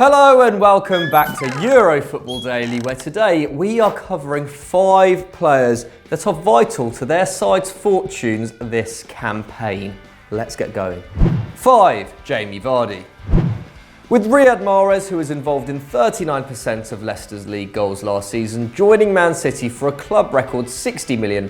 Hello and welcome back to Euro Football Daily, where today we are covering 5 players that are vital to their side's fortunes this campaign. Let's get going. 5. Jamie Vardy. With Riyad Mahrez, who was involved in 39% of Leicester's league goals last season, joining Man City for a club record £60 million,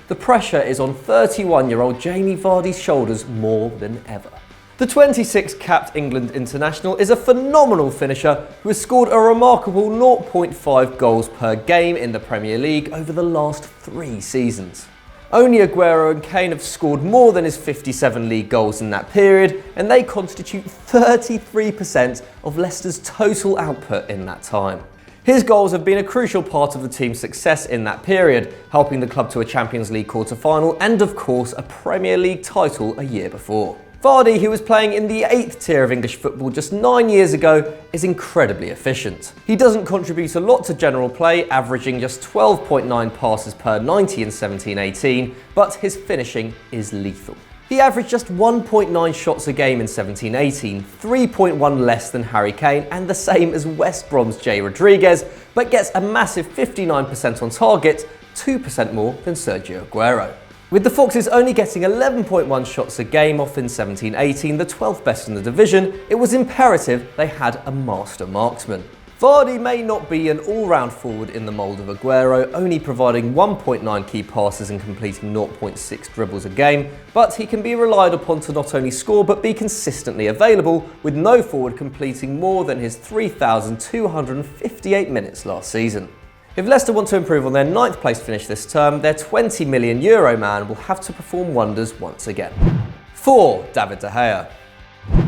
the pressure is on 31-year-old Jamie Vardy's shoulders more than ever. The 26-capped England international is a phenomenal finisher who has scored a remarkable 0.5 goals per game in the Premier League over the last 3 seasons. Only Aguero and Kane have scored more than his 57 league goals in that period, and they constitute 33% of Leicester's total output in that time. His goals have been a crucial part of the team's success in that period, helping the club to a Champions League quarter-final and, of course, a Premier League title a year before. Vardy, who was playing in the 8th tier of English football just 9 years ago, is incredibly efficient. He doesn't contribute a lot to general play, averaging just 12.9 passes per 90 in 17-18, but his finishing is lethal. He averaged just 1.9 shots a game in 17-18, 3.1 less than Harry Kane and the same as West Brom's Jay Rodriguez, but gets a massive 59% on target, 2% more than Sergio Aguero. With the Foxes only getting 11.1 shots a game off in 17-18, the 12th best in the division, it was imperative they had a master marksman. Vardy may not be an all-round forward in the mould of Aguero, only providing 1.9 key passes and completing 0.6 dribbles a game, but he can be relied upon to not only score but be consistently available, with no forward completing more than his 3,258 minutes last season. If Leicester want to improve on their 9th place finish this term, their €20 million man will have to perform wonders once again. 4. David De Gea.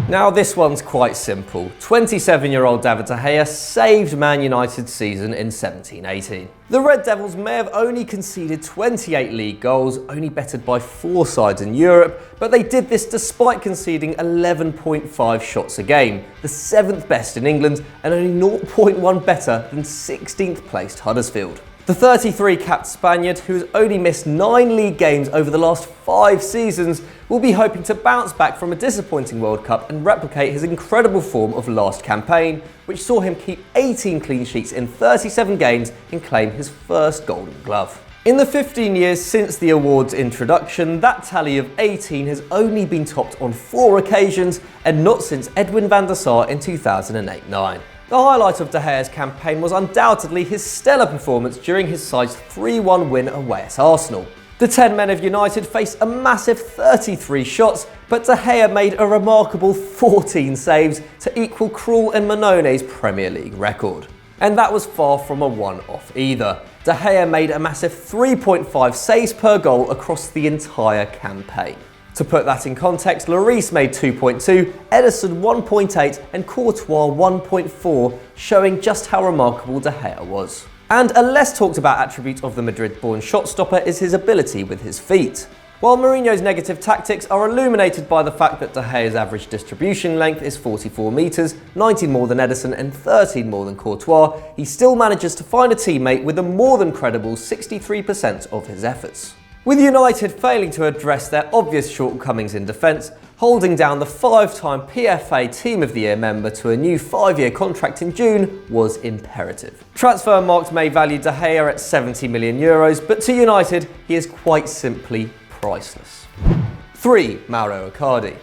Now this one's quite simple. 27-year-old David De Gea saved Man United's season in 17-18. The Red Devils may have only conceded 28 league goals, only bettered by 4 sides in Europe, but they did this despite conceding 11.5 shots a game, the 7th best in England and only 0.1 better than 16th placed Huddersfield. The 33-capped Spaniard, who has only missed 9 league games over the last 5 seasons, will be hoping to bounce back from a disappointing World Cup and replicate his incredible form of last campaign, which saw him keep 18 clean sheets in 37 games and claim his first Golden Glove. In the 15 years since the award's introduction, that tally of 18 has only been topped on 4 occasions, and not since Edwin van der Sar in 2008-09. The highlight of De Gea's campaign was undoubtedly his stellar performance during his side's 3-1 win away at Arsenal. The 10 men of United faced a massive 33 shots, but De Gea made a remarkable 14 saves to equal Krul and Manone's Premier League record. And that was far from a one-off either. De Gea made a massive 3.5 saves per goal across the entire campaign. To put that in context, Lloris made 2.2, Ederson 1.8 and Courtois 1.4, showing just how remarkable De Gea was. And a less talked about attribute of the Madrid-born shot-stopper is his ability with his feet. While Mourinho's negative tactics are illuminated by the fact that De Gea's average distribution length is 44 metres, 19 more than Ederson and 13 more than Courtois, he still manages to find a teammate with a more than credible 63% of his efforts. With United failing to address their obvious shortcomings in defence, holding down the 5-time PFA Team of the Year member to a new 5-year contract in June was imperative. Transfermarkt may value De Gea at €70 million, but to United he is quite simply priceless. 3. Mauro Icardi.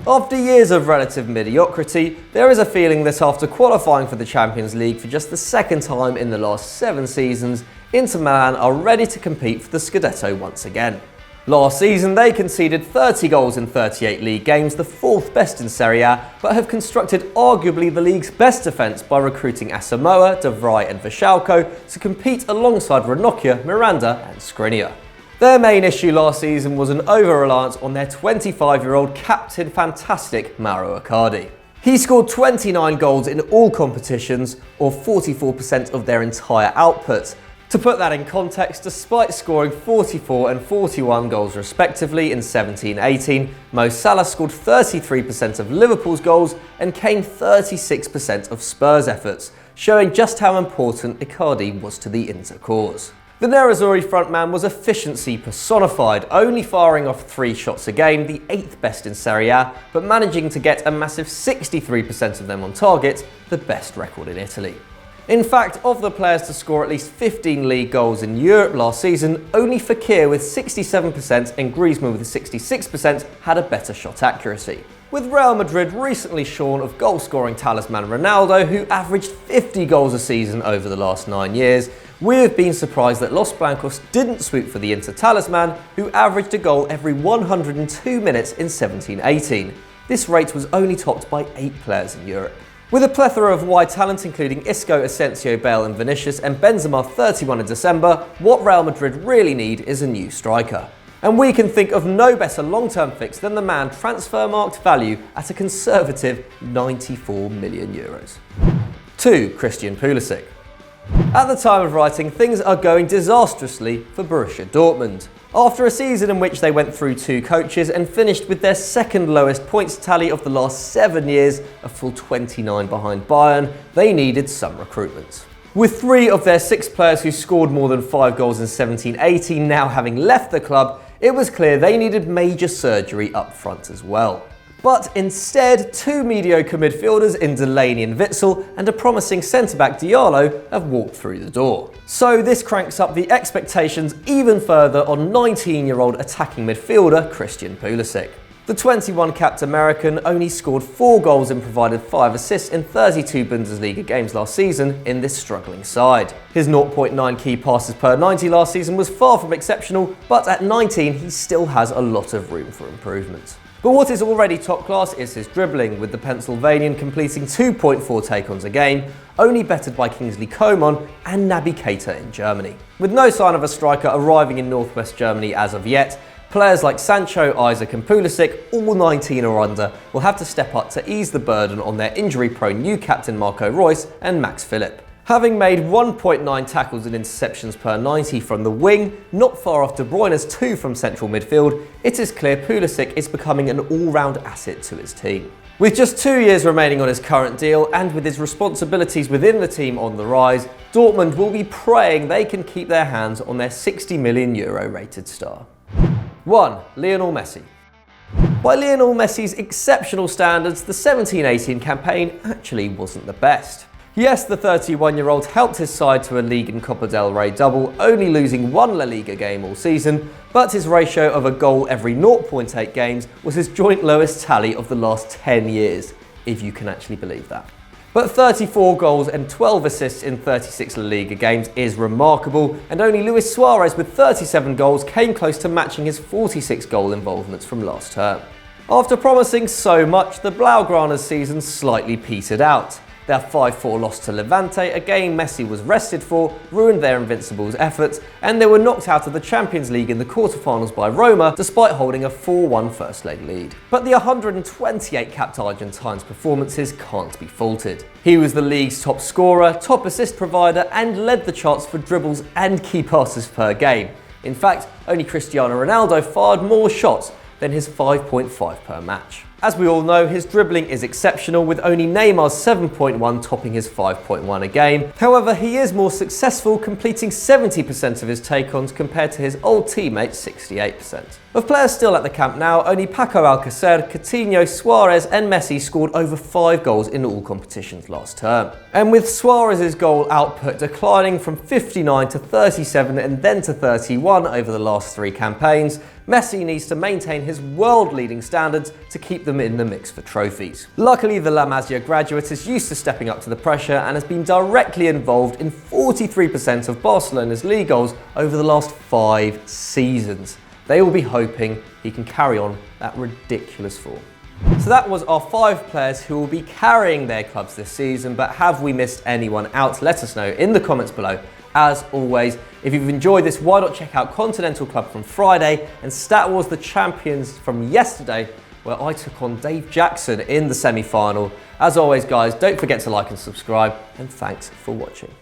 After years of relative mediocrity, there is a feeling that after qualifying for the Champions League for just the 2nd time in the last 7 seasons, Inter Milan are ready to compete for the Scudetto once again. Last season they conceded 30 goals in 38 league games, the 4th best in Serie A, but have constructed arguably the league's best defence by recruiting Asamoah, De Vrij and Vishalko to compete alongside Ranocchia, Miranda and Skriniar. Their main issue last season was an over-reliance on their 25-year-old captain fantastic Mauro Icardi. He scored 29 goals in all competitions, or 44% of their entire output. To put that in context, despite scoring 44 and 41 goals respectively in 17-18, Mo Salah scored 33% of Liverpool's goals and Kane 36% of Spurs' efforts, showing just how important Icardi was to the Inter cause. The Nerazzurri frontman was efficiency personified, only firing off 3 shots a game, the 8th best in Serie A, but managing to get a massive 63% of them on target, the best record in Italy. In fact, of the players to score at least 15 league goals in Europe last season, only Fekir with 67% and Griezmann with 66% had a better shot accuracy. With Real Madrid recently shorn of goal-scoring talisman Ronaldo, who averaged 50 goals a season over the last 9 years, we have been surprised that Los Blancos didn't swoop for the Inter talisman, who averaged a goal every 102 minutes in 17-18. This rate was only topped by 8 players in Europe. With a plethora of wide talent including Isco, Asensio, Bale and Vinicius, and Benzema 31 in December, what Real Madrid really need is a new striker. And we can think of no better long-term fix than the man transfer-marked value at a conservative €94 million. 2. Christian Pulisic. At the time of writing, things are going disastrously for Borussia Dortmund. After a season in which they went through 2 coaches and finished with their second lowest points tally of the last 7 years, a full 29 behind Bayern, they needed some recruitment. With 3 of their 6 players who scored more than 5 goals in 17-18 now having left the club, it was clear they needed major surgery up front as well. But instead, 2 mediocre midfielders in Delaney and Witsel and a promising centre-back Diallo have walked through the door. So this cranks up the expectations even further on 19-year-old attacking midfielder Christian Pulisic. The 21-capped American only scored 4 goals and provided 5 assists in 32 Bundesliga games last season in this struggling side. His 0.9 key passes per 90 last season was far from exceptional, but at 19 he still has a lot of room for improvement. But what is already top class is his dribbling, with the Pennsylvanian completing 2.4 take-ons a game, only bettered by Kingsley Coman and Naby Keita in Germany. With no sign of a striker arriving in northwest Germany as of yet, players like Sancho, Isaac and Pulisic, all 19 or under, will have to step up to ease the burden on their injury-prone new captain Marco Reus and Max Philipp. Having made 1.9 tackles and interceptions per 90 from the wing, not far off De Bruyne's 2 from central midfield, it is clear Pulisic is becoming an all-round asset to his team. With just 2 years remaining on his current deal and with his responsibilities within the team on the rise, Dortmund will be praying they can keep their hands on their €60 million rated star. 1. Lionel Messi. By Lionel Messi's exceptional standards, the 17-18 campaign actually wasn't the best. Yes, the 31-year-old helped his side to a League and Copa del Rey double, only losing 1 La Liga game all season, but his ratio of a goal every 0.8 games was his joint lowest tally of the last 10 years, if you can actually believe that. But 34 goals and 12 assists in 36 La Liga games is remarkable, and only Luis Suarez with 37 goals came close to matching his 46 goal involvements from last term. After promising so much, the Blaugrana's season slightly petered out. Their 5-4 loss to Levante, a game Messi was rested for, ruined their Invincibles' efforts, and they were knocked out of the Champions League in the quarterfinals by Roma despite holding a 4-1 first-leg lead. But the 128-capped Argentine's performances can't be faulted. He was the league's top scorer, top assist provider, and led the charts for dribbles and key passes per game. In fact, only Cristiano Ronaldo fired more shots than his 5.5 per match. As we all know, his dribbling is exceptional, with only Neymar's 7.1 topping his 5.1 a game. However, he is more successful, completing 70% of his take-ons compared to his old teammate's 68%. Of players still at the Camp Nou, only Paco Alcacer, Coutinho, Suarez and Messi scored over 5 goals in all competitions last term. And with Suarez's goal output declining from 59 to 37 and then to 31 over the last 3 campaigns, Messi needs to maintain his world-leading standards to keep them in the mix for trophies. Luckily, the La Masia graduate is used to stepping up to the pressure and has been directly involved in 43% of Barcelona's league goals over the last 5 seasons. They will be hoping he can carry on that ridiculous form. So that was our 5 players who will be carrying their clubs this season, but have we missed anyone out? Let us know in the comments below. As always, if you've enjoyed this, why not check out Continental Club from Friday and Stat Wars the Champions from yesterday, where I took on Dave Jackson in the semi-final. As always guys, don't forget to like and subscribe, and thanks for watching.